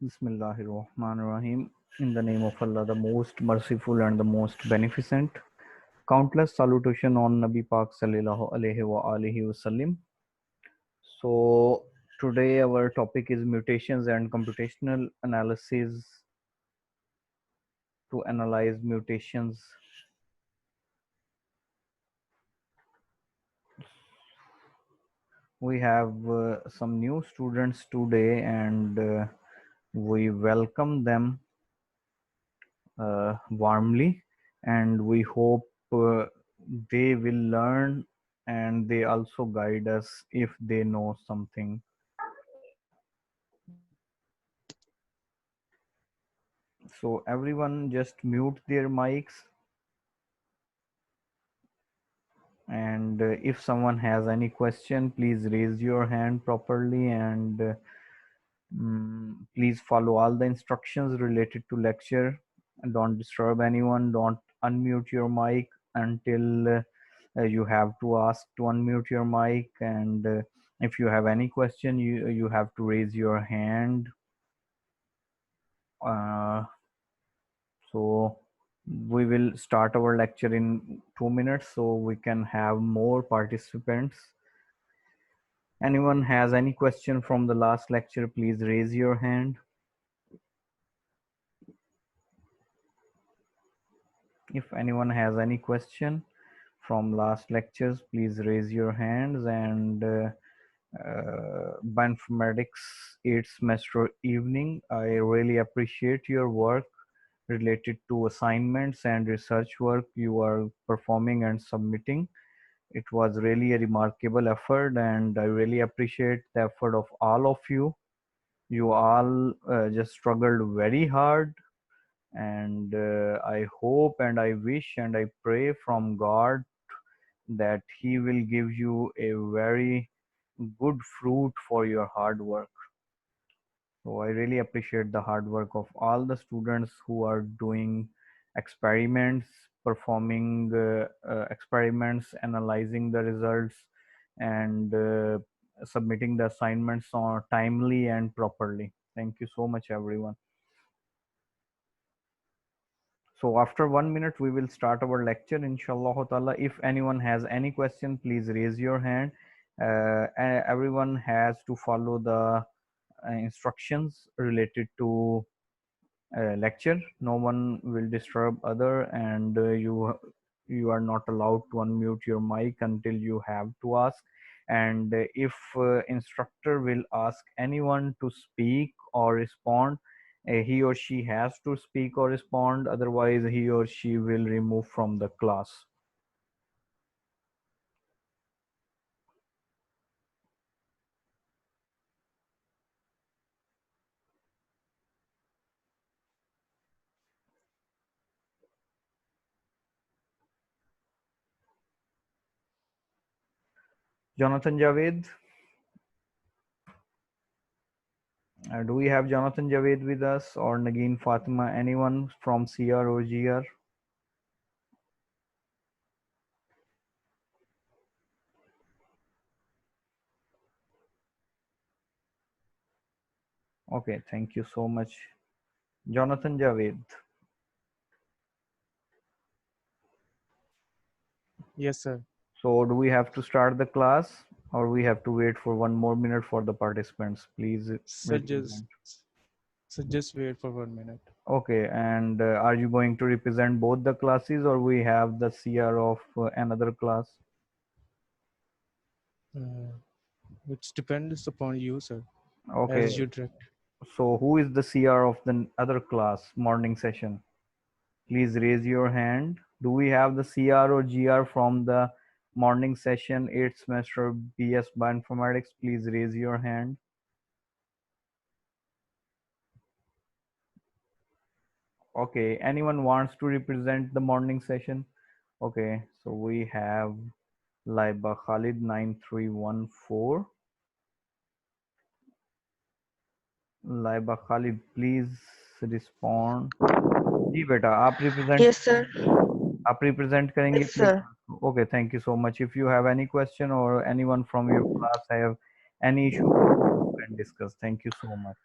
Bismillahirrahmanirrahim. In the name of Allah, the most merciful and the most beneficent. Countless salutation on Nabi Pak sallallahu alaihi wa alihi wasallam. So today our topic is mutations and computational analysis to analyze mutations. We have some new students today and we welcome them warmly, and we hope they will learn and they also guide us if they know something. So everyone just mute their mics, and if someone has any question, please raise your hand properly, and please follow all the instructions related to lecture, and don't disturb anyone, don't unmute your mic until you have to ask to unmute your mic, and if you have any question, you have to raise your hand. So we will start our lecture in 2 minutes so we can have more participants. Anyone has any question from the last lecture, please raise your hand. If anyone has any question from last lectures, please raise your hands. And Bioinformatics 8th semester evening, I really appreciate your work related to assignments and research work you are performing and submitting. It was really a remarkable effort, and I really appreciate the effort of all of you. You all just struggled very hard, and I hope and I wish and I pray from God that He will give you a very good fruit for your hard work. So I really appreciate the hard work of all the students who are doing experiments, performing experiments, analyzing the results, and submitting the assignments on timely and properly. Thank you so much, everyone. So after 1 minute, we will start our lecture, inshallah ta'ala. If anyone has any question, please raise your hand. Everyone has to follow the instructions related to lecture. No one will disturb other, and you are not allowed to unmute your mic until you have to ask. And if instructor will ask anyone to speak or respond, he or she has to speak or respond, otherwise he or she will remove from the class. Jonathan Javed, do we have Jonathan Javed with us, or Nagin Fatima, anyone from CR or GR? Okay, thank you so much. Jonathan Javed. Yes, sir. So do we have to start the class, or we have to wait for 1 more minute for the participants? Please Sir, raise your just, hand. sir, just wait for 1 minute. Okay, and are you going to represent both the classes, or we have the CR of another class? It depends upon you, sir, Okay, as you direct. so who is the CR of the other class morning session? Please raise your hand. Do we have the CR or GR from the morning session 8th semester BS Bioinformatics? Please raise your hand. Okay, anyone wants to represent the morning session? Okay, so we have Laiba Khalid 9314. Laiba Khalid, please respond. जी बेटा आप Yes, sir. represent करेंगे Yes, please. sir. Okay, thank you so much. If you have any question or anyone from your class have any issue, you can discuss. Thank you so much.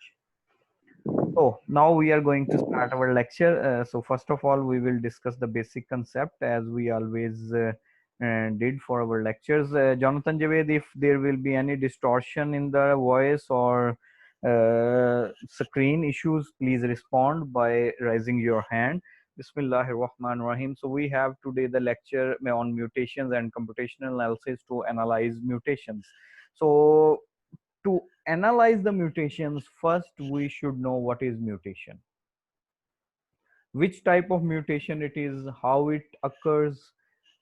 So now we are going to start our lecture. So first of all, we will discuss the basic concept as we always did for our lectures. Jonathan Javed, if there will be any distortion in the voice or screen issues, please respond by raising your hand. Bismillahir Rahmanir Rahim. So we have today the lecture on mutations and computational analysis to analyze mutations. So to analyze the mutations, first we should know what is mutation, which type of mutation it is, how it occurs,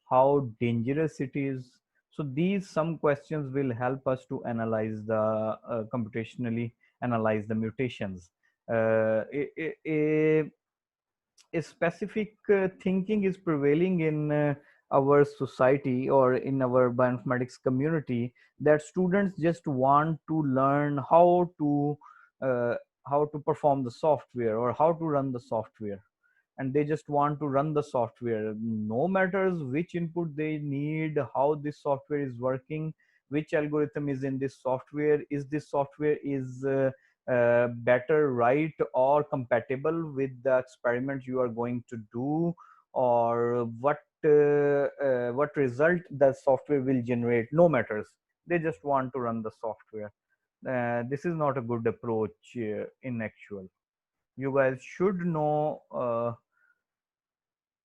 how dangerous it is. So these some questions will help us to analyze the computationally analyze the mutations. A specific thinking is prevailing in our society or in our bioinformatics community, that students just want to learn uh, how to perform the software or how to run the software, and they just want to run the software no matters which input they need, how this software is working, which algorithm is in this software, is this software is better, right, or compatible with the experiment you are going to do, or what result the software will generate, no matters, they just want to run the software. This is not a good approach. In actual, you guys should know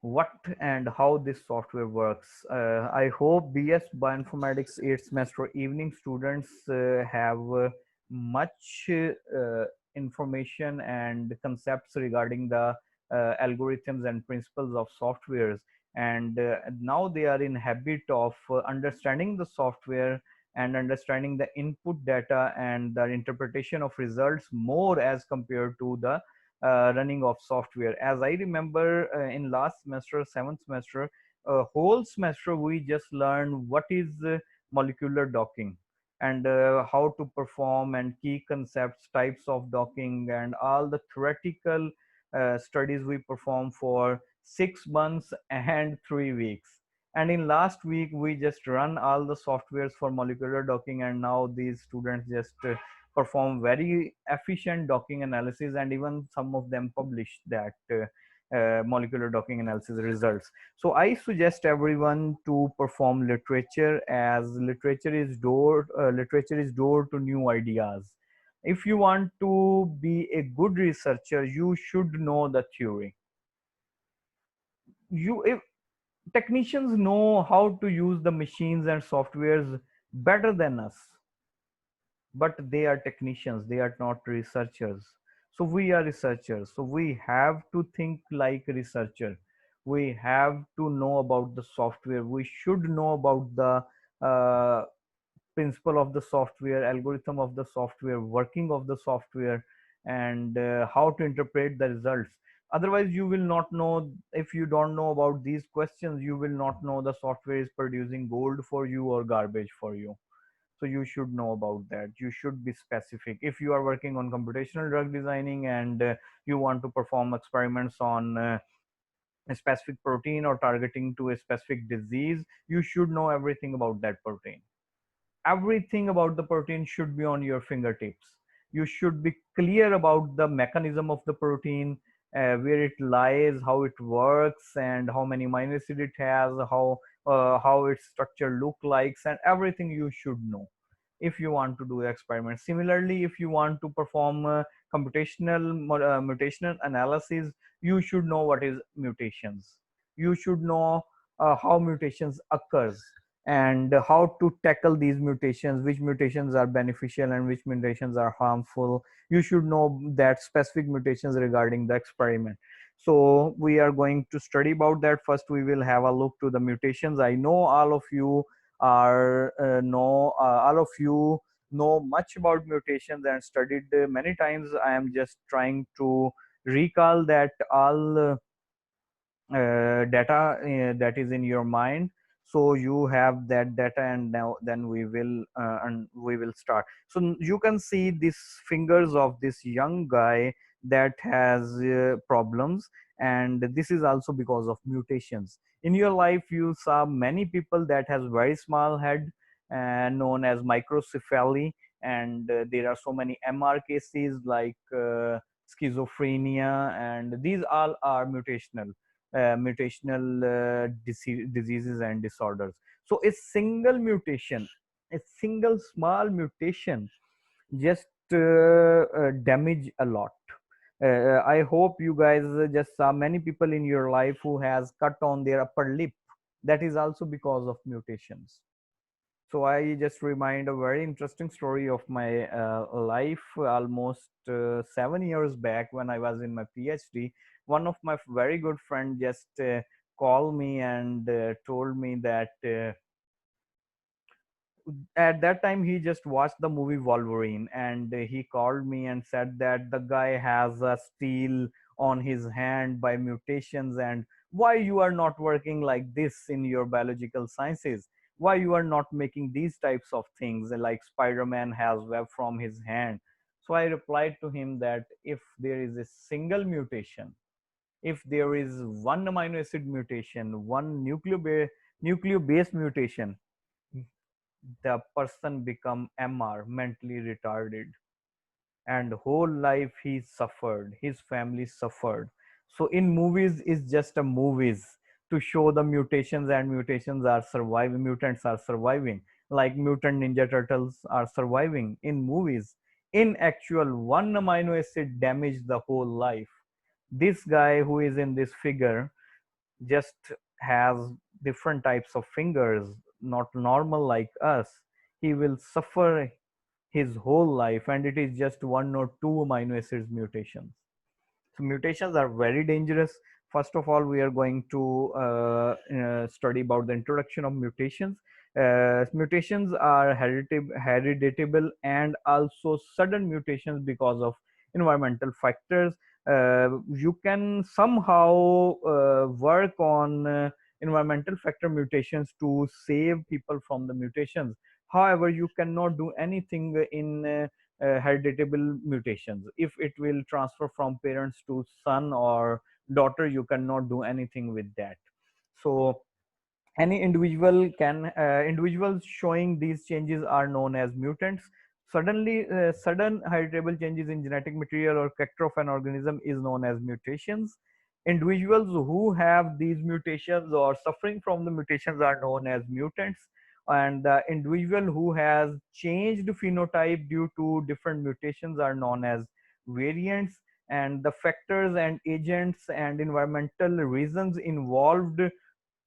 what and how this software works. I hope BS Bioinformatics 8th semester evening students have much information and concepts regarding the algorithms and principles of softwares, and now they are in habit of understanding the software and understanding the input data and the interpretation of results more as compared to the running of software. As I remember, in last semester, seventh semester, a whole semester we just learned what is molecular docking and how to perform and key concepts, types of docking, and all the theoretical studies we perform for 6 months and 3 weeks. And in last week, we just run all the softwares for molecular docking, and now these students just perform very efficient docking analysis, and even some of them publish that molecular docking analysis results. So I suggest everyone to perform literature, as literature is door to new ideas. If you want to be a good researcher, you should know the theory. If technicians know how to use the machines and softwares better than us, but they are technicians, they are not researchers. So we are researchers, so we have to think like researcher. We have to know about the software, we should know about the principle of the software, algorithm of the software, working of the software, and how to interpret the results. Otherwise you will not know. If you don't know about these questions, you will not know the software is producing gold for you or garbage for you. So you should know about that. You should be specific. If you are working on computational drug designing and you want to perform experiments on a specific protein or targeting to a specific disease, you should know everything about that protein. Everything about the protein should be on your fingertips. You should be clear about the mechanism of the protein, where it lies, how it works, and how many amino acid it has, how its structure look like, and everything you should know if you want to do the experiment. Similarly, if you want to perform mutational analysis, you should know what is mutations. You should know how mutations occurs and how to tackle these mutations, which mutations are beneficial and which mutations are harmful. You should know that specific mutations regarding the experiment. So we are going to study about that. First we will have a look to the mutations. I know all of you are know all of you know much about mutations and studied many times. I am just trying to recall that all data that is in your mind, so you have that data, and now then we will start. So you can see these fingers of this young guy that has problems, and this is also because of mutations. In your life you saw many people that has very small head, known as microcephaly, and there are so many MR cases like schizophrenia, and these all are diseases and disorders. So a single mutation, a single small mutation just damage a lot. I hope you guys just saw many people in your life who has cut on their upper lip. That is also because of mutations. So I just remind a very interesting story of my life. Almost 7 years back, when I was in my PhD, one of my very good friend just called me and told me that at that time he just watched the movie Wolverine, and he called me and said that the guy has a steel on his hand by mutations, and why you are not working like this in your biological sciences, why you are not making these types of things like Spider-Man has web from his hand. So I replied to him that if there is a single mutation, if there is one amino acid mutation, one nucleobase mutation, the person become MR, mentally retarded, and whole life he suffered, his family suffered. So in movies is just a movies to show the mutations, and mutations are surviving, mutants are surviving, like mutant ninja turtles are surviving in movies. In actual, one amino acid damaged the whole life. This guy who is in this figure just has different types of fingers, not normal like us. He will suffer his whole life, and it is just one or two amino acids mutations. So mutations are very dangerous. First of all, we are going to study about the introduction of mutations. Mutations are hereditable and also sudden mutations because of environmental factors. You can somehow work on environmental factor mutations to save people from the mutations. However, you cannot do anything in heritable mutations. If it will transfer from parents to son or daughter, you cannot do anything with that. So any individuals showing these changes are known as mutants. Sudden heritable changes in genetic material or character of an organism is known as mutations. Individuals who have these mutations or suffering from the mutations are known as mutants, and the individual who has changed phenotype due to different mutations are known as variants. And the factors and agents and environmental reasons involved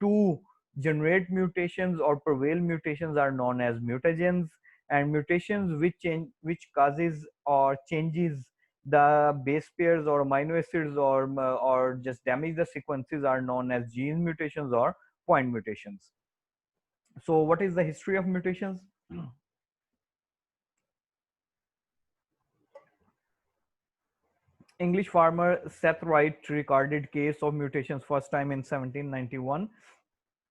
to generate mutations or prevail mutations are known as mutagens. And mutations which causes or changes the base pairs or amino acids or just damage the sequences are known as gene mutations or point mutations. So what is the history of mutations? English farmer Seth Wright recorded case of mutations first time in 1791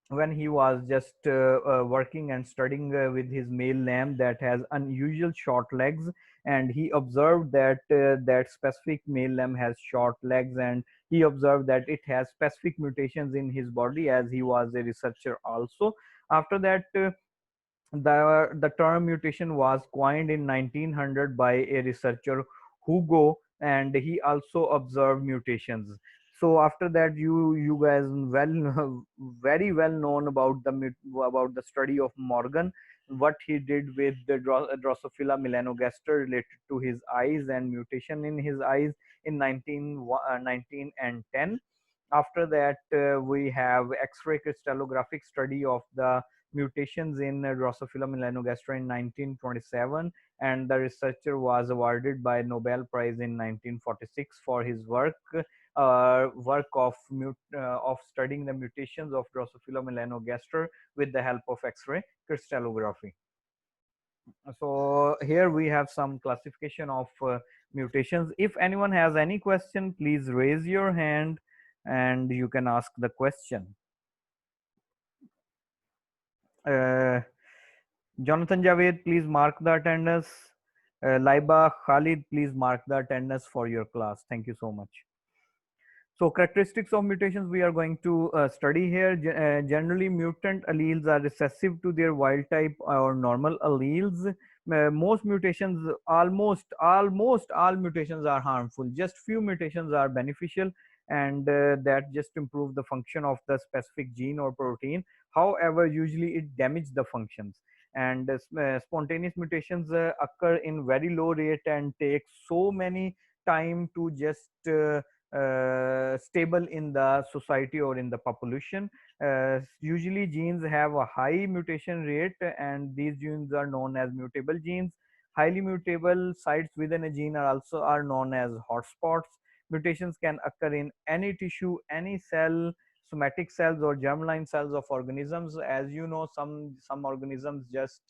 when he was just working and studying with his male lamb that has unusual short legs, and he observed that that specific male lamb has short legs, and he observed that it has specific mutations in his body, as he was a researcher also. After that, the term mutation was coined in 1900 by a researcher Hugo, and he also observed mutations. So after that, you guys well very well known about about the study of Morgan, what he did with the Drosophila melanogaster related to his eyes and mutation in his eyes in 19 and 10. After that, we have X-ray crystallographic study of the mutations in Drosophila melanogaster in 1927, and the researcher was awarded by Nobel Prize in 1946 for his of studying the mutations of Drosophila melanogaster with the help of X-ray crystallography. So here we have some classification of mutations. If anyone has any question, please raise your hand and you can ask the question. Uh, Jonathan Javed, please mark the attendance. Laiba Khalid, please mark the attendance for your class. Thank you so much. So characteristics of mutations we are going to study here. Generally, mutant alleles are recessive to their wild type or normal alleles. most mutations, almost all mutations are harmful. Just few mutations are beneficial, and that just improve the function of the specific gene or protein. However, usually it damage the functions. And spontaneous mutations occur in very low rate and take so many time to just stable in the society or in the population. Usually genes have a high mutation rate, and these genes are known as mutable genes. Highly mutable sites within a gene are also are known as hotspots. Mutations can occur in any tissue, any cell, somatic cells or germline cells of organisms. As you know, some organisms just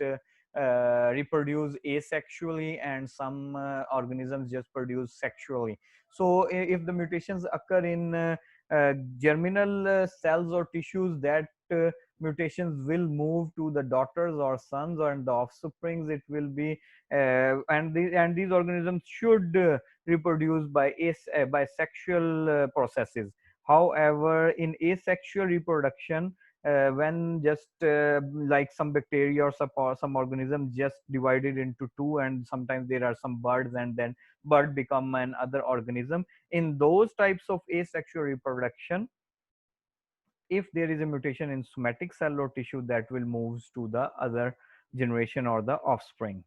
reproduce asexually, and some organisms just produce sexually. So if the mutations occur in germinal cells or tissues, that mutations will move to the daughters or sons or in the offsprings. It will be and these organisms should reproduce by by sexual processes. However, in asexual reproduction, when just like some bacteria or some organisms just divided into two, and sometimes there are some birds, and then bird become an other organism. In those types of asexual reproduction, if there is a mutation in somatic cell or tissue, that will move to the other generation or the offspring.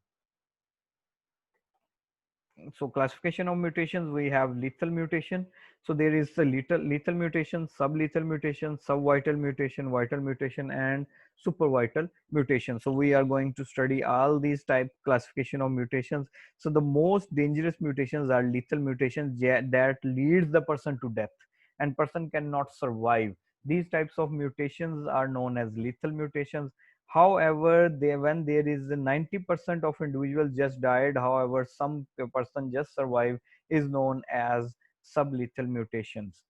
So classification of mutations, we have lethal mutation. So there is a lethal mutation, sublethal mutation, subvital mutation, vital mutation, and supervital mutation. So we are going to study all these type classification of mutations. So the most dangerous mutations are lethal mutations that leads the person to death, and person cannot survive. These types of mutations are known as lethal mutations. However, when there is 90% of individuals just died, however some person just survive, is known as sublethal mutations.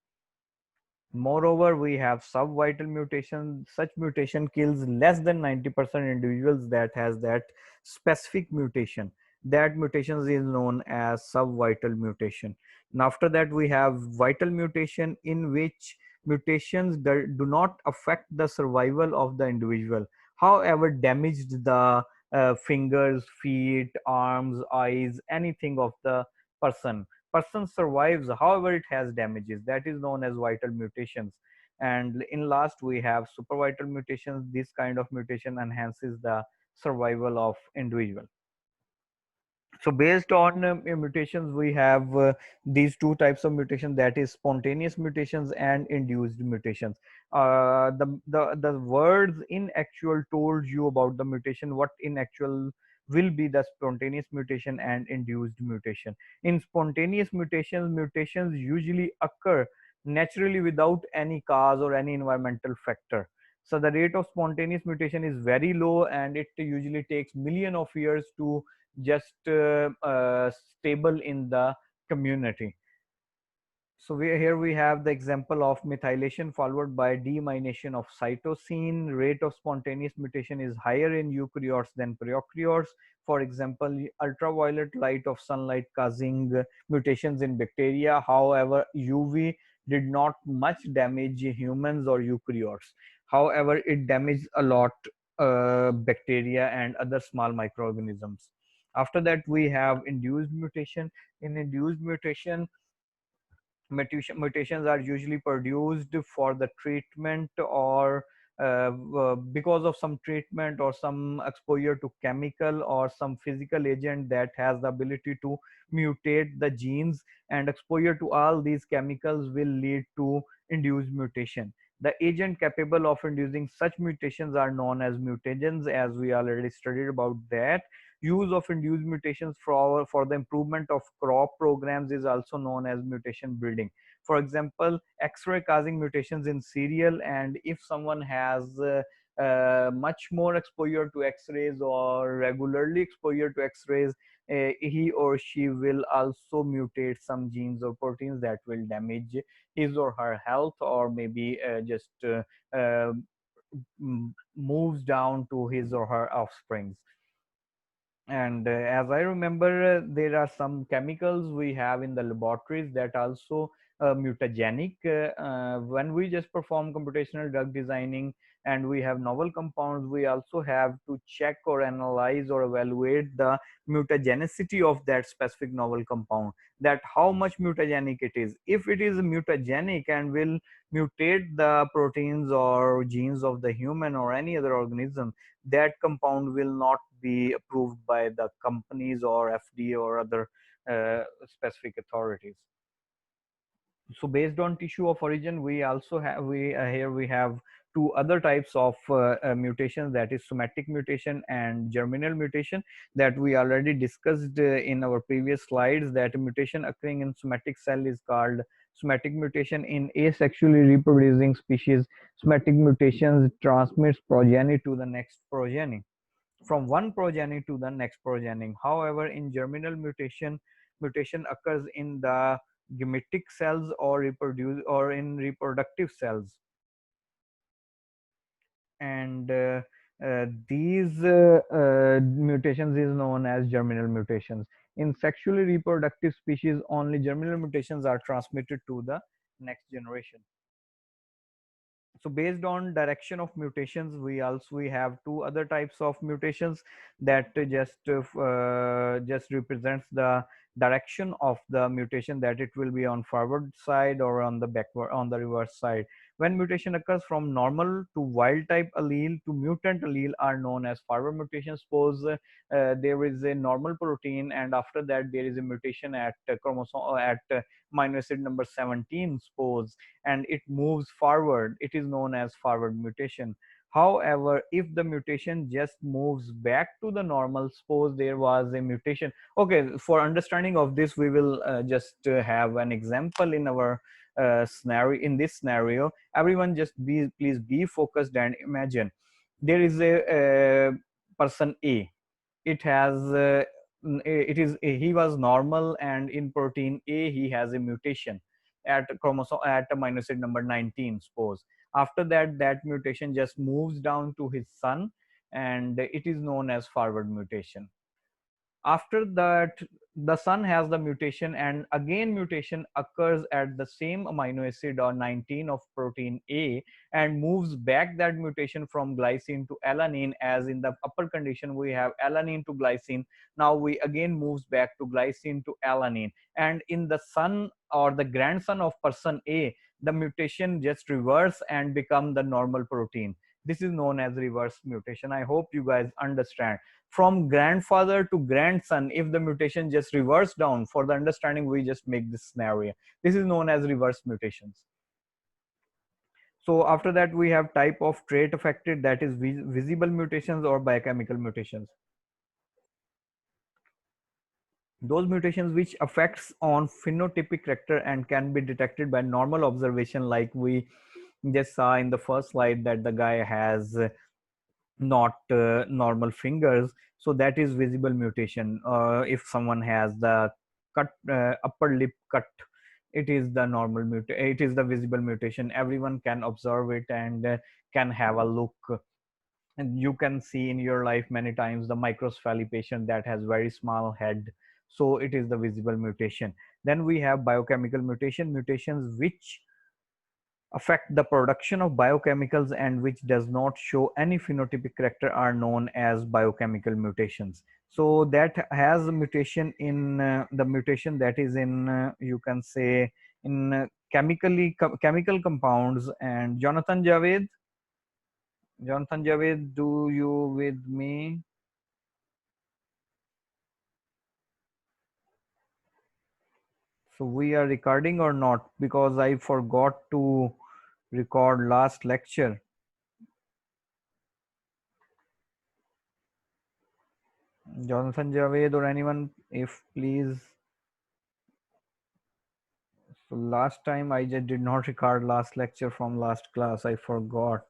Moreover, we have subvital mutation. Such mutation kills less than 90% individuals that has that specific mutation. That mutation is known as subvital mutation. And after that, we have vital mutation, in which mutations do not affect the survival of the individual, however damaged the fingers, feet, arms, eyes, anything of the person survives, however it has damages. That is known as vital mutations. And in last, we have supervital mutations. This kind of mutation enhances the survival of individual. So based on mutations, we have these two types of mutation, that is spontaneous mutations and induced mutations. The words in actual told you about the mutation, what in actual will be the spontaneous mutation and induced mutation. In spontaneous mutations usually occur naturally without any cause or any environmental factor. So the rate of spontaneous mutation is very low, and it usually takes million of years to just stable in the community. So here we have the example of methylation followed by demyelination of cytosine. Rate of spontaneous mutation is higher in eukaryotes than prokaryotes. For example, ultraviolet light of sunlight causing mutations in bacteria. However, UV did not much damage humans or eukaryotes. However, it damaged a lot bacteria and other small microorganisms. After that, we have induced mutation. In induced mutation, mutations are usually produced for the treatment or because of some treatment or some exposure to chemical or some physical agent that has the ability to mutate the genes, and exposure to all these chemicals will lead to induced mutation. The agent capable of inducing such mutations are known as mutagens, as we already studied about that. Use of induced mutations for the improvement of crop programs is also known as mutation breeding. For example, X-ray causing mutations in cereal, and if someone has much more exposure to X-rays or regularly exposure to X-rays, he or she will also mutate some genes or proteins that will damage his or her health, or maybe just uh, moves down to his or her offsprings. And as I remember, there are some chemicals we have in the laboratories that also mutagenic. When we just perform computational drug designing, and we have novel compounds, we also have to check or analyze or evaluate the mutagenicity of that specific novel compound, that how much mutagenic it is. If it is mutagenic and will mutate the proteins or genes of the human or any other organism, that compound will not be approved by the companies or FDA or other specific authorities. So based on tissue of origin, we also have, here we have two other types of mutations, that is somatic mutation and germinal mutation, that we already discussed in our previous slides. That mutation occurring in somatic cell is called somatic mutation. In asexually reproducing species, somatic mutations transmits progeny to the next progeny, from one progeny to the next progeny. However, in germinal mutation, mutation occurs in the gametic cells or reproduce or in reproductive cells, and these mutations is known as germinal mutations. In sexually reproductive species, only germinal mutations are transmitted to the next generation. So based on direction of mutations, we have two other types of mutations, that just represents the direction of the mutation, that it will be on forward side or on the backward, on the reverse side. When mutation occurs from normal to wild type allele to mutant allele are known as forward mutations. Suppose there is a normal protein, and after that there is a mutation at chromosome at amino acid number 17, suppose, and it moves forward, it is known as forward mutation. However, if the mutation just moves back to the normal, suppose there was a mutation. Okay, for understanding of this, we will just have an example in our scenario. In this scenario, everyone just please be focused and imagine there is a person A. It has it is he was normal, and in protein A he has a mutation at chromosome at amino acid number 19, suppose. After that, that mutation just moves down to his son, and it is known as forward mutation. After that, the son has the mutation, and again mutation occurs at the same amino acid or 19 of protein A, and moves back that mutation from glycine to alanine. As in the upper condition we have alanine to glycine, now we again moves back to glycine to alanine, and in the son or the grandson of person A, the mutation just reverse and become the normal protein. This is known as reverse mutation. I hope you guys understand. From grandfather to grandson, if the mutation just reverse down, for the understanding we just make this scenario, this is known as reverse mutations. So after that we have type of trait affected, that is visible mutations or biochemical mutations. Those mutations which affects on phenotypic character and can be detected by normal observation, like we just saw in the first slide that the guy has not normal fingers, so that is visible mutation. If someone has the cut upper lip cut, it is the normal it is the visible mutation. Everyone can observe it and can have a look, and you can see in your life many times the microcephaly patient that has very small head, so it is the visible mutation. Then we have biochemical mutation, mutations which affect the production of biochemicals and which does not show any phenotypic character are known as biochemical mutations. So that has a mutation in the mutation that is in you can say in chemical compounds. And Jonathan Javed, do you with me? So we are recording or not, because I forgot to record last lecture. Jonathan Javed or anyone, if please. So last time I just did not record last lecture from last class. I forgot.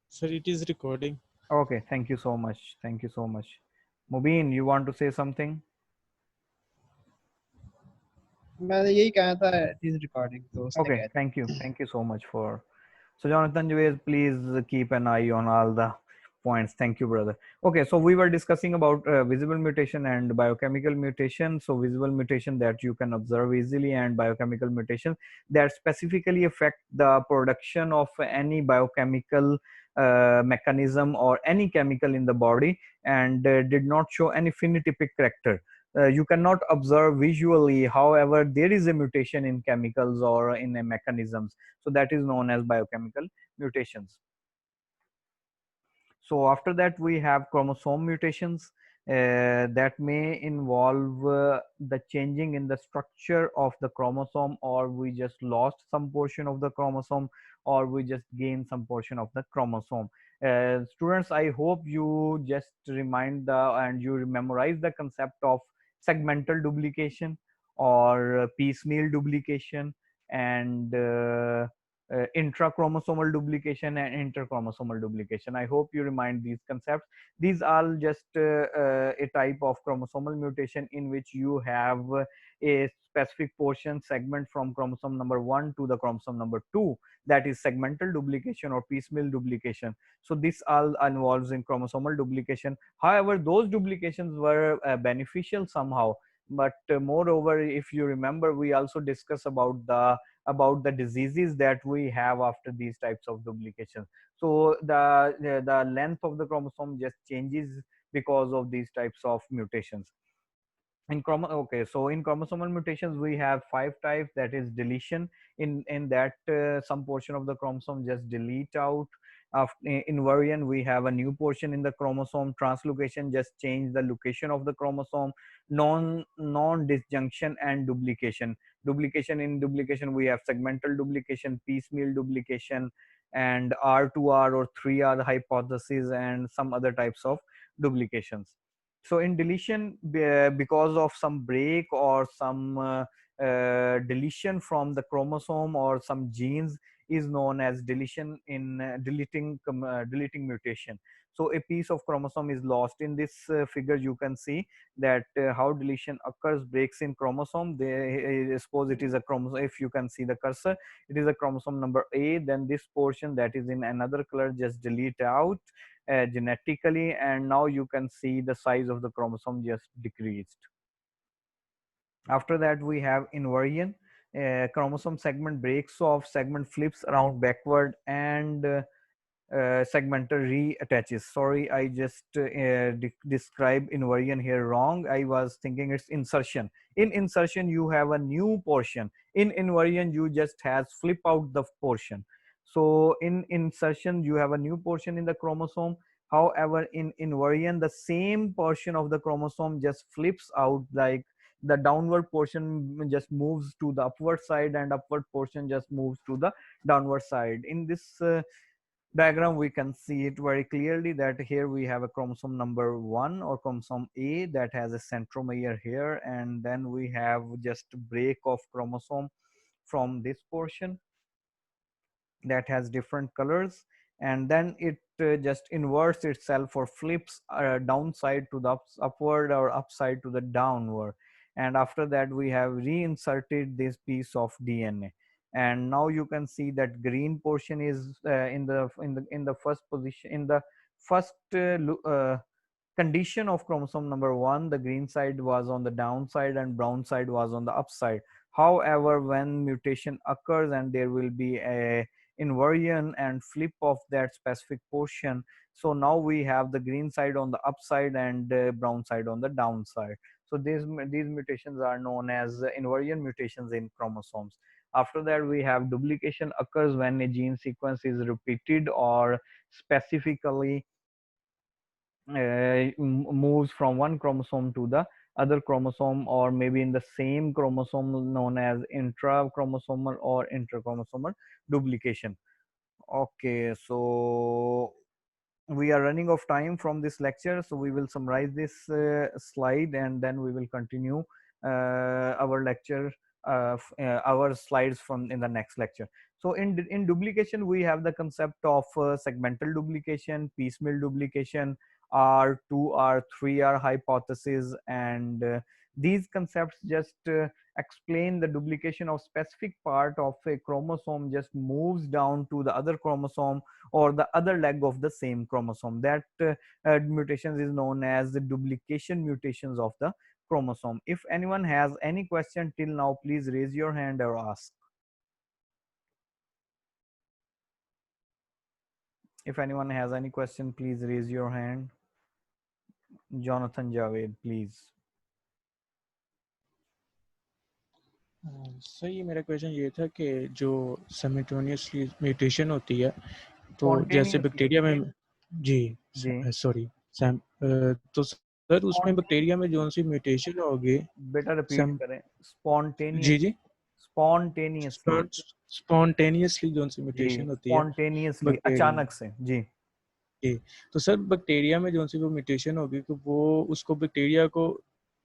Sir, it is recording. Okay, thank you so much. Thank you so much. Mubin, you want to say something? मैंने यही कहा था it is recording, तो उसने Okay, कह दिया. thank you so much for. So Jonathan Javed, please keep an eye on all the points. Thank you, brother. Okay, so we were discussing about visible mutation and biochemical mutation. So visible mutation that you can observe easily, and biochemical mutation that specifically affect the production of any biochemical mechanism or any chemical in the body, and did not show any phenotypic character. You cannot observe visually, however there is a mutation in chemicals or in a mechanisms, so that is known as biochemical mutations. So after that we have chromosome mutations that may involve the changing in the structure of the chromosome, or we just lost some portion of the chromosome, or we just gain some portion of the chromosome. Students, I hope you just remind the and you memorize the concept of segmental duplication or piecemeal duplication, and intrachromosomal duplication and interchromosomal duplication. I hope you remind these concepts. These are just a type of chromosomal mutation in which you have a specific portion segment from chromosome number 1 to the chromosome number 2, that is segmental duplication or piecemeal duplication. So this all involves in chromosomal duplication. However, those duplications were beneficial somehow, but moreover, if you remember, we also discussed about the diseases that we have after these types of duplications. So the length of the chromosome just changes because of these types of mutations. So in chromosomal mutations we have 5 types, that is deletion. In that some portion of the chromosome just delete out. After invariant, we have a new portion in the chromosome. Translocation just change the location of the chromosome. Non disjunction and duplication. In duplication we have segmental duplication, piecemeal duplication, and R2R or 3R hypothesis, and some other types of duplications. So in deletion, because of some break or some deletion from the chromosome or some genes, is known as deletion in deleting mutation. So a piece of chromosome is lost. In this figure you can see that how deletion occurs, breaks in chromosome. They suppose it is a chromosome. If you can see the cursor, it is a chromosome number A, then this portion that is in another color just delete out genetically, and now you can see the size of the chromosome just decreased. After that we have invariant. Chromosome segment breaks off, segment flips around backward, and segmental reattaches. Sorry, I just described invariant here wrong. I was thinking it's insertion. In insertion you have a new portion. In invariant you just has flip out the portion. So in insertion you have a new portion in the chromosome. However, in invariant the same portion of the chromosome just flips out, like the downward portion just moves to the upward side and upward portion just moves to the downward side. In this diagram we can see it very clearly that here we have a chromosome number 1 or chromosome A that has a centromere here, and then we have just break of chromosome from this portion that has different colors, and then it just inverts itself or flips downside to the upward or upside to the downward, and after that we have reinserted this piece of DNA. And now you can see that green portion is in the first position, in the first condition of chromosome number 1. The green side was on the downside and brown side was on the upside. However, when mutation occurs and there will be a invariant and flip of that specific portion, so now we have the green side on the upside and brown side on the downside. So these mutations are known as invariant mutations in chromosomes. After that we have duplication occurs when a gene sequence is repeated or specifically moves from one chromosome to the other chromosome, or maybe in the same chromosome, known as intrachromosomal or interchromosomal duplication. Okay, so we are running of time from this lecture, so we will summarize this slide and then we will continue our lecture, our slides from in the next lecture. So in duplication we have the concept of segmental duplication, piecemeal duplication, R2 R3R hypothesis, and these concepts just explain the duplication of specific part of a chromosome just moves down to the other chromosome or the other leg of the same chromosome. That mutations is known as the duplication mutations of the chromosome. If anyone has any question till now, please raise your hand or ask. If anyone has any question, please raise your hand. Jonathan Javed, please. Sir ये मेरा question ये था कि जो simultaneously mutation होती है तो जैसे Spontaneously. बैक्टीरिया में जी जी सॉरी तो सर उसमें बैक्टीरिया में जो सी म्यूटेशन होगी बेटा रिपीट सम करें. जी जी Spontaneously. स्पॉन्टेनियसली जो सी जी म्यूटेशन होती है spontaneously, बैक्टीरिया अचानक से. जी जी तो सर बैक्टीरिया में जो सी वो म्यूटेशन होगी तो वो उसको बैक्टीरिया को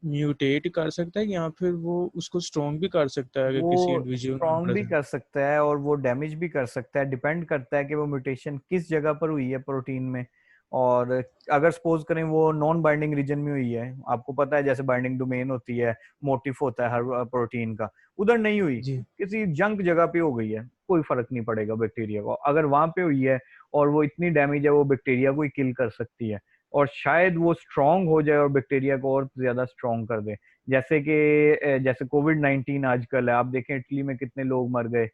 म्यूटेट कर सकता है या फिर वो उसको स्ट्रॉन्ग भी कर सकता है अगर किसी वो इंडिविजुअल में स्ट्रॉन्ग भी प्रेजेंट। कर सकता है और वो डैमेज भी कर सकता है. डिपेंड करता है कि वो म्यूटेशन किस जगह पर हुई है प्रोटीन में. और अगर सपोज करें वो नॉन बाइंडिंग रीजन में हुई है, आपको पता है जैसे बाइंडिंग डोमेन होती है, मोटिफ होता है हर प्रोटीन का, उधर नहीं हुई, जी किसी जंक जगह पे हो गई है, कोई फर्क नहीं पड़ेगा बैक्टीरिया को. अगर वहां पे हुई है और वो इतनी डैमेज है, वो बैक्टीरिया को ही किल कर सकती है. और शायद वो स्ट्रांग हो जाए और बैक्टीरिया को और ज्यादा स्ट्रांग कर दे. जैसे कि जैसे कोविड-19 आजकल है, आप देखें इटली में कितने लोग मर गए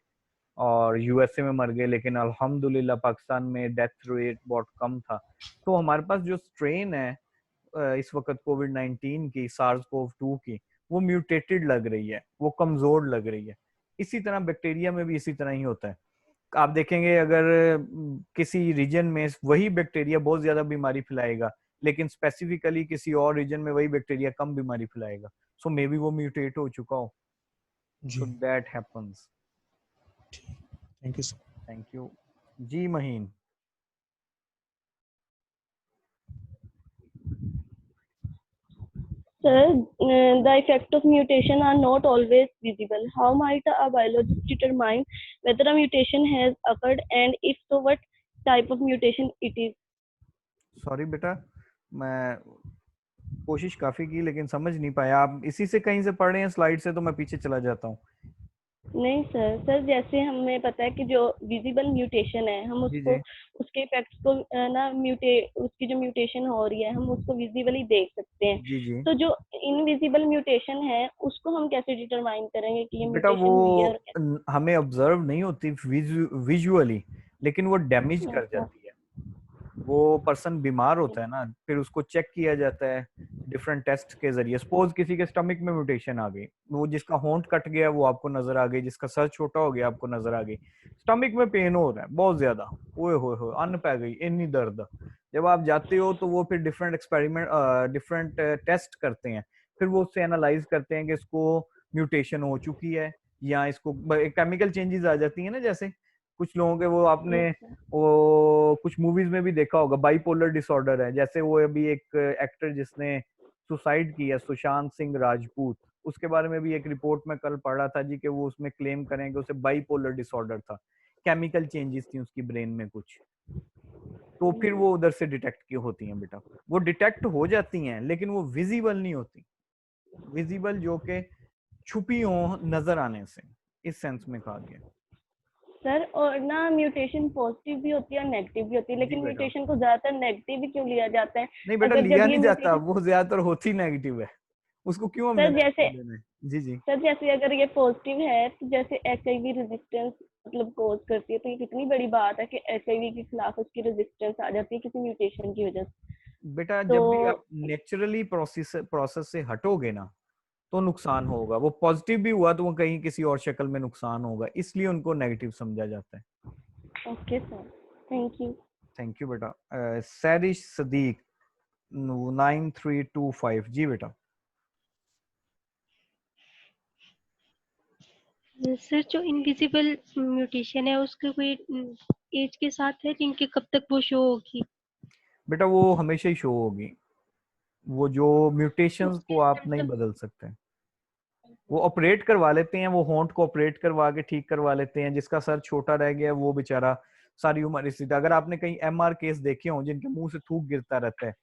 और यूएसए में मर गए, लेकिन अल्हम्दुलिल्लाह पाकिस्तान में डेथ रेट बहुत कम था. तो हमारे पास जो स्ट्रेन है इस वक्त कोविड-19 की, सार्स कोव 2 की, वो म्यूटेटेड लग रही है, वो कमजोर लग रही है. इसी तरह बैक्टीरिया में भी इसी तरह ही होता है. आप देखेंगे अगर किसी रीजन में वही बैक्टीरिया बहुत ज्यादा बीमारी फैलाएगा, लेकिन स्पेसिफिकली किसी और रीजन में वही बैक्टीरिया कम बीमारी फैलाएगा. सो मे बी वो म्यूटेट हो चुका हो. जी so that happens. Thank you sir. Thank you. जी महीन. Sir, the effects of mutation are not always visible. How might a biologist determine whether a mutation has occurred, and if so, what type of mutation it is? Sorry बेटा, मैं कोशिश काफी की लेकिन समझ नहीं पाया. आप इसी से कहीं से पढ़ रहे हैं स्लाइड से, तो मैं पीछे चला जाता हूँ. नहीं सर जैसे हमें पता है कि जो विजिबल म्यूटेशन है हम जी उसको जी. उसके इफेक्ट्स को उसकी जो म्यूटेशन हो रही है हम उसको विजिबली देख सकते हैं. जी जी. तो जो इनविजिबल म्यूटेशन है उसको हम कैसे डिटरमाइन करेंगे कि ये बेटा वो म्यूटेशन हुई है और हमें ऑब्जर्व नहीं होती विजुअली, लेकिन वो डैमेज कर कैसे? जाती है. वो पर्सन बीमार होता है ना, फिर उसको चेक किया जाता है डिफरेंट टेस्ट के जरिए. सपोज किसी के स्टमक में म्यूटेशन आ गई, वो जिसका होंठ कट गया वो आपको नजर आ गई, जिसका सर छोटा हो गया आपको नजर आ गई. स्टमक में पेन हो रहा है बहुत ज्यादा, ओए हो अन्न पै गई, इतनी दर्द. जब आप जाते हो तो वो फिर डिफरेंट एक्सपेरिमेंट डिफरेंट टेस्ट करते हैं. फिर वो उससे एनालाइज करते हैं कि इसको म्यूटेशन हो चुकी है या इसको केमिकल चेंजेस आ जाती है ना. जैसे कुछ लोगों के वो आपने वो कुछ मूवीज में भी देखा होगा, बाइपोलर डिसऑर्डर है. जैसे वो अभी एक एक्टर जिसने सुसाइड किया, सुशांत सिंह राजपूत, उसके बारे में भी एक रिपोर्ट में कल पढ़ा था जी कि वो उसमें क्लेम करें कि उसे बाइपोलर डिसऑर्डर था, केमिकल चेंजेस थी उसकी ब्रेन में कुछ. तो फिर वो उधर से डिटेक्ट की होती हैं बेटा. वो डिटेक्ट हो जाती हैं लेकिन वो विजिबल नहीं होती. विजिबल जो कि छुपी हो नजर आने से, इस सेंस में कहा गया. सर और ना म्यूटेशन पॉजिटिव भी होती है और नेगेटिव भी होती है, जी लेकिन बेटा. म्यूटेशन को ज्यादातर नेगेटिव ही क्यों लिया जाता है? नहीं बेटा, अगर लिया जब ये नहीं जाता, म्यूटेशन वो ज्यादातर होती नेगेटिव है. उसको क्यों हमने सर जैसे नेगेटिव लेना है. जी जी. सर जैसे अगर ये पॉजिटिव है तो जैसे एचआईवी रेजिस्टेंस मतलब कोज करती है, तो ये कितनी बड़ी बात है कि एचआईवी के खिलाफ उसकी रेजिस्टेंस आ जाती है किसी म्यूटेशन की वजह से. बेटा तो जब भी आप नेचुरली प्रोसेस से हटोगे ना, तो नुकसान होगा. वो पॉजिटिव भी हुआ तो वो कहीं किसी और शक्ल में नुकसान होगा, इसलिए उनको नेगेटिव समझा जाता है. Okay sir, thank you. Thank you बेटा. सैरिश सदीक 9325. जी बेटा. सर जो इनविजिबल म्यूटेशन है उसके कोई एज के साथ है जिनके कब तक वो शो होगी? बेटा वो हमेशा ही शो होगी. वो जो म्यूटेशंस को आप नहीं मतलब बदल सकते. वो ऑपरेट करवा लेते हैं, वो होंठ को ऑपरेट करवा के ठीक करवा लेते हैं. जिसका सर छोटा रह गया वो बेचारा सारी उम्र इसी. अगर आपने कहीं एमआर केस देखे हो जिनके मुंह से थूक गिरता रहता है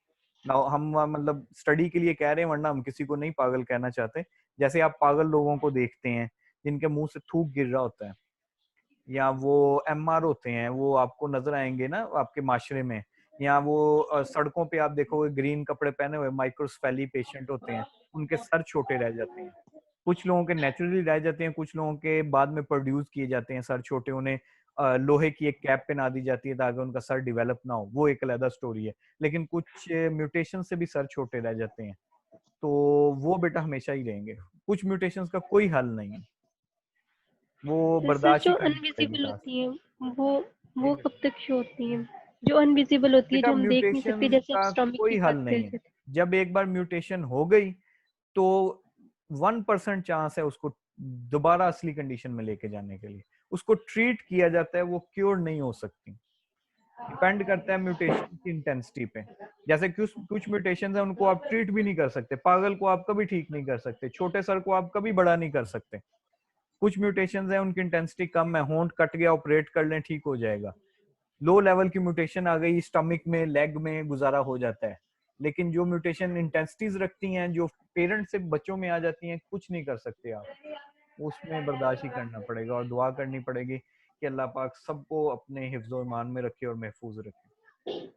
ना, हम मतलब स्टडी के लिए कह रहे हैं, वरना हम किसी को नहीं पागल कहना चाहते. जैसे आप पागल लोगों को देखते हैं जिनके मुंह से थूक गिर रहा होता है, या वो एमआर होते हैं, वो आपको नजर आएंगे ना आपके माशरे में. या वो सड़कों पे आप देखोगे ग्रीन कपड़े पहने हुए माइक्रोस्फेली पेशेंट होते हैं, उनके सर छोटे रह जाते हैं. कुछ लोगों के नेचुरली रह जाते हैं, कुछ लोगों के बाद में प्रोड्यूस किए जाते हैं सर छोटे. उन्हें लोहे की एक कैप पहना दी जाती है ताकि उनका सर डेवलप ना हो, वो एक अलग स्टोरी है। लेकिन कुछ म्यूटेशन से भी सर छोटे रह जाते हैं, तो वो बेटा हमेशा ही रहेंगे। कुछ म्यूटेशंस का कोई हल नहीं है, वो तो सर बर्दाश्त जो ही करनी पड़ेगी अनविजिबल टास्क। होती है वो जी वो कब तक शो होती है? जो अनविजिबल होती है, बेटा जो हम देख नहीं सकते, म्यूटेशन जैसे आप का स्टोमिक कोई की हल बात कर नहीं रहे है। थे। जब एक बार म्यूटेशन हो गई तो 1% चांस है उसको दोबारा असली कंडीशन में लेके जाने के लिए। उसको ट्रीट किया जाता है, वो क्योर नहीं हो सकती। डिपेंड करता है म्यूटेशन की इंटेंसिटी पे। जैसे कुछ कुछ म्यूटेशन है उनको आप ट्रीट भी नहीं कर सकते, पागल को आप कभी ठीक नहीं कर सकते, छोटे सर को आप कभी बड़ा नहीं कर सकते। कुछ म्यूटेशन है उनकी इंटेंसिटी कम है, होंठ कट गया ऑपरेट कर लें ठीक हो जाएगा। लो लेवल की म्यूटेशन आ गई स्टमक में, लेग में, गुजारा हो जाता है। लेकिन जो म्यूटेशन इंटेंसिटीज रखती हैं, जो पेरेंट से बच्चों में आ जाती हैं, कुछ नहीं कर सकते आप, उसमें बर्दाश्त ही करना पड़ेगा और दुआ करनी पड़ेगी कि अल्लाह पाक सबको अपने हिफ्ज़ो ईमान में रखे और महफूज रखे।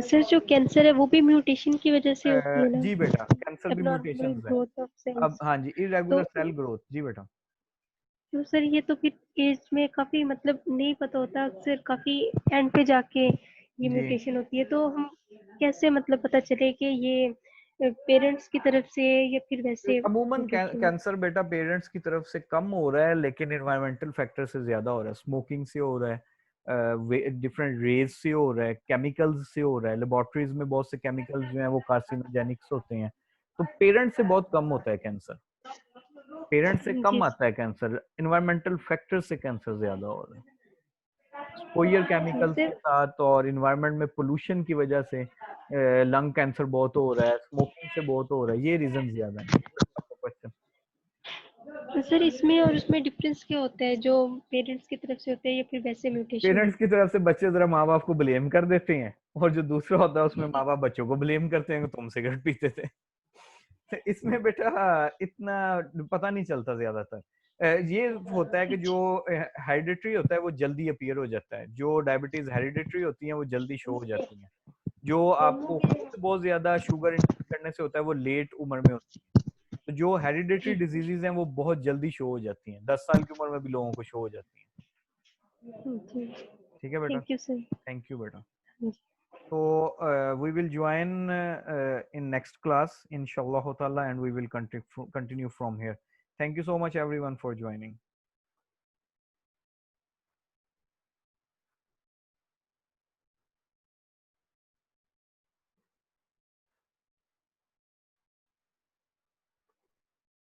सर जो कैंसर है वो भी म्यूटेशन की वजह से होती है ना? जी बेटा, कैंसर भी एबनॉर्मल म्यूटेशंस है। ग्रोथ ऑफ अब सेल्स। हाँ जी, तो इरेगुलर सेल ग्रोथ। जी बेटा, तो सर ये तो फिर एज में काफी मतलब नहीं पता होता, अक्सर काफी एंड पे जाके ये जी म्यूटेशन होती है। तो हम कैसे मतलब पता चले कि ये पेरेंट्स की तरफ से या फिर वैसे अमूमन म्यूटेशन? कैंसर बेटा पेरेंट्स की तरफ से कम हो रहा है, लेकिन एनवायरमेंटल फैक्टर से ज्यादा हो रहा है। स्मोकिंग से हो रहा है, डिफरेंट रेज से हो रहा है, केमिकल्स से हो रहा है। लेबोरेटरीज में बहुत से केमिकल्स जो हैं वो कार्सिनोजेनिक्स होते हैं। तो पेरेंट्स से बहुत कम होता है कैंसर, पेरेंट्स से जी कम आता है कैंसर। एनवायरमेंटल फैक्टर से कैंसर ज्यादा हो रहा है। एक्सपोजर केमिकल्स के सर। साथ और इन्वायरमेंट में पोल्यूशन की वजह से लंग कैंसर बहुत हो रहा है, स्मोकिंग से बहुत हो रहा है। ये रीजन ज्यादा है आपका क्वेश्चन। तो सर इसमें और उसमें डिफरेंस क्या होता है, जो पेरेंट्स की तरफ से होता है या फिर वैसे म्यूटेशन? पेरेंट्स की तरफ से बच्चे जरा माँ बाप को ब्लेम कर देते हैं, और जो दूसरा होता है उसमें माँ बाप बच्चों को ब्लेम करते हैं कि तुम सिगरेट पीते थे। तो इसमें बेटा इतना पता नहीं चलता ज्यादातर। ये होता है कि जो हेरिडिटरी होता है वो जल्दी अपीयर हो जाता है, जो डायबिटीज हेरिडिटरी होती है वो जल्दी शो हो जाती हैं। जो आपको खुद बहुत ज्यादा शुगर इंटेक करने से होता है वो लेट उम्र में होती है। तो जो हेरिडिटरी डिजीजेज हैं वो बहुत जल्दी शो हो जाती हैं, 10 साल की उम्र में भी लोगों को शो हो जाती हैं। ठीक है बेटा, thank you sir. Thank you बेटा। So we will join in next class inshallah ta'ala, and we will continue from here. Thank you so much everyone for joining.